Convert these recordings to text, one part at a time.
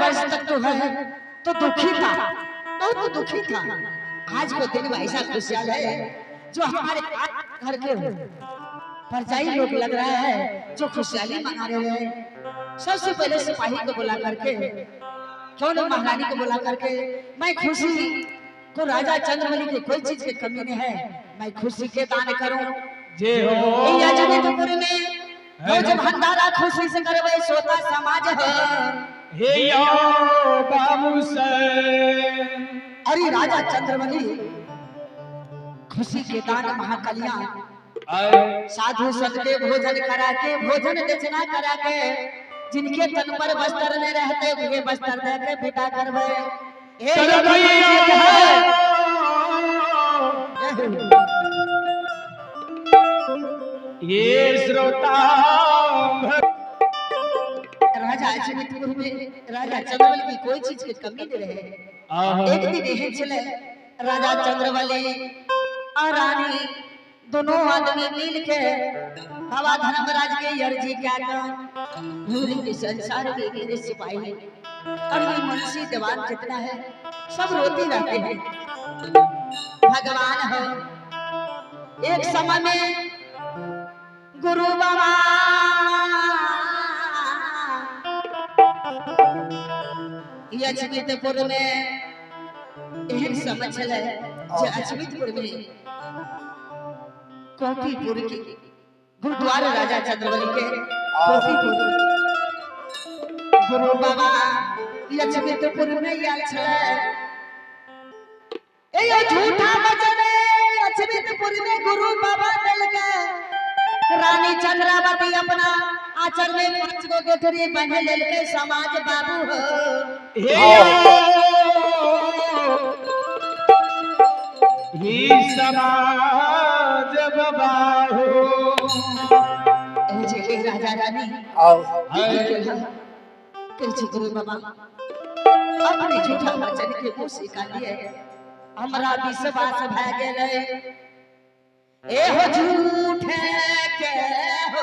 वर्ष तक तो है तो दुखी था, बहुत दुखी था। आज को दिन ऐसा खुशहाल है जो हमारे घर के परजाई लोग लग रहा है जो खुशहाली मना रहे हैं। सबसे पहले सिपाही को बुला करके, क्यों न महारानी को बुला करके, मैं खुशी को राजा चंद्रवली की कोई चीज की कमी नहीं है, मैं खुशी के दान करूं। जय हो यजमानपुर में जब भंडारा खुशी से करवे सोता समाज है। हे यो बाबू से अरे राजा चंद्रवली खुशी के दान महाकलियां साधु संत के भोजन करा के, भोजन दक्षिणा करा के, जिनके तन पर वस्त्र नहीं रहते वे वस्त्र दे के विदा करवे। ये श्रोता राजा अजमेर में राजा चंद्रवली की कोई चीज की कमी नहीं रहे। एक दिन यही चले राजा चंद्रवली और रानी दोनों आदमी मिल के बाबा धर्मराज के अर्जी क्या के संसार के मेरे सिपाही और ये मुंशी दीवान जितना है सब रोते रहते हैं। भगवान हो एक समय में गुरु बाबा अजमेरपुर में एक समय चले जो अजमेरपुर में कोटीपुर की गुरुद्वारा राजा चंद्रवली के कोटीपुर गुरु बाबा अजमेरपुर में आयल छले। ए झूठा वचन अजमेरपुर में गुरु बाबा मिल के रानी चंद्रावती अपना आचर में 5 गो गेठरी पहने लेल के समाज बाबू हो। ही समाज बाबू जे राजा रानी आओ कृष्ण गुरु बाबा अपने झूठा वचन के मुंह से काट लिए हमरा विश्वास भ गेलै। ए हो झूठे के हो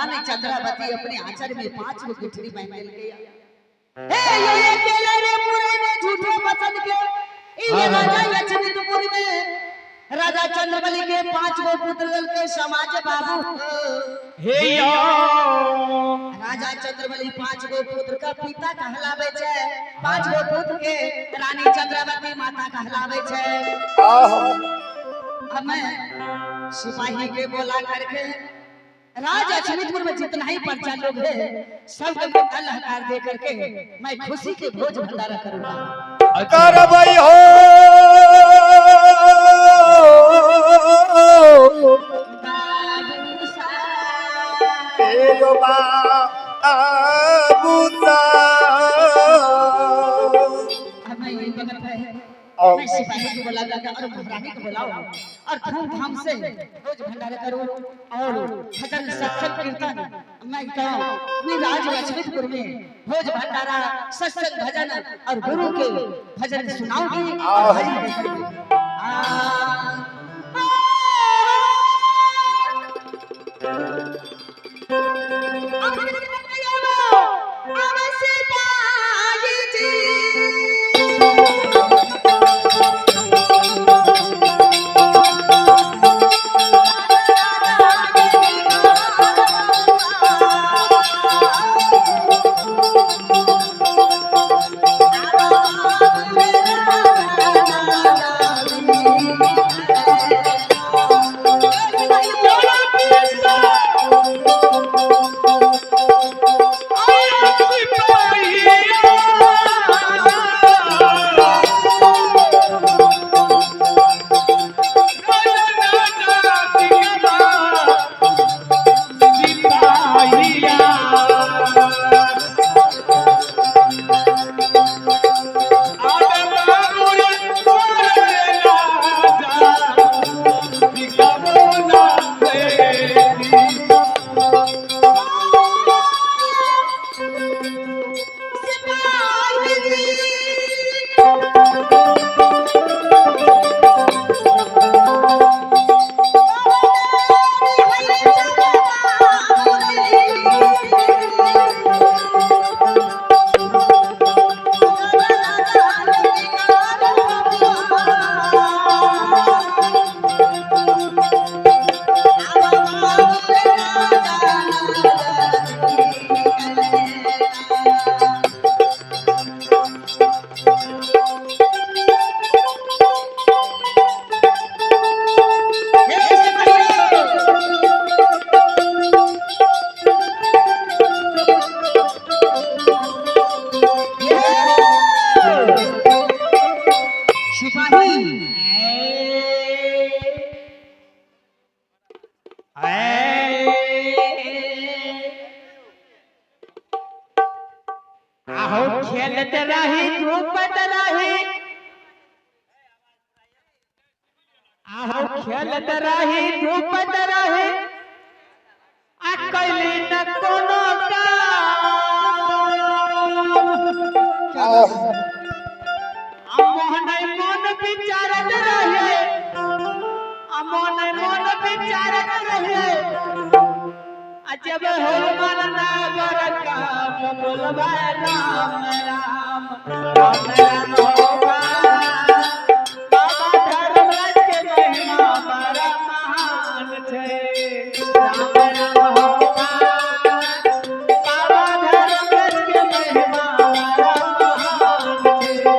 रानी चंद्रावती अपने आंचल में 5 गो गुठरी बांध गया। हे ये केले रे पूरे ने झूठे वचन के ये राजा लक्ष्मीपुर में राजा चंद्रबली के 5 गो पुत्र के समाज बाबू हे यो राजा चंद्रबली 5 गो पुत्र का पिता कहलावे छे, 5 गो पुत्र के रानी चंद्रावती माता कहलावे छे। अब मैं सिपाही के बोला करके राजा लक्ष्मीपुर में जितना ही पर्चा लोग है सब को लहकार दे करके मैं खुशी के भोज भंडारा करूंगा। करबई हो तेरो मैं ये बगत है मैं सिपाही को बुला लगा और महारानी को बुलाओ और धूमधाम से भोज भंडारा करो और भजन सत्संग कीर्तन मैं कहूं अपनी राज लक्ष्मीपुर में भोज भंडारा सत्संग भजन और गुरु के भजन सुनाऊंगी और भजन खेलत रही धूपत रही आहो खेलत रही धूपत रही अकली न कोनो मोहन मन विचारत रहे मन विचारत रहे जब हो मन नागर काम बोलबा राम राम राम राम होगा बाबा धर्मराज के महिमा बड़ा महान छे राम राम होगा बाबा धर्मराज के महिमा बड़ा महान छे।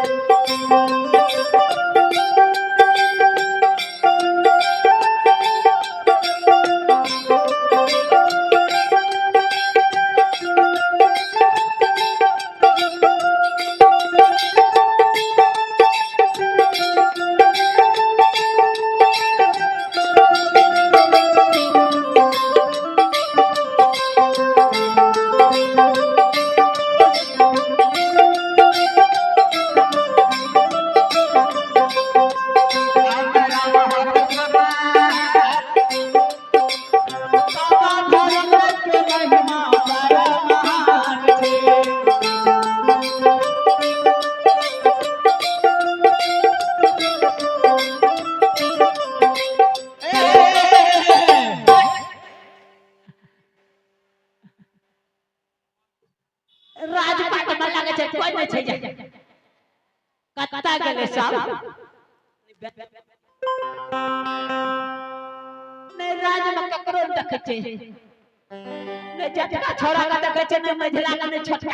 कत्ता गेले साहब ने राज में ककरो देखे छे ने जटका छोरा का देखे छे ने मझला का ने छोटका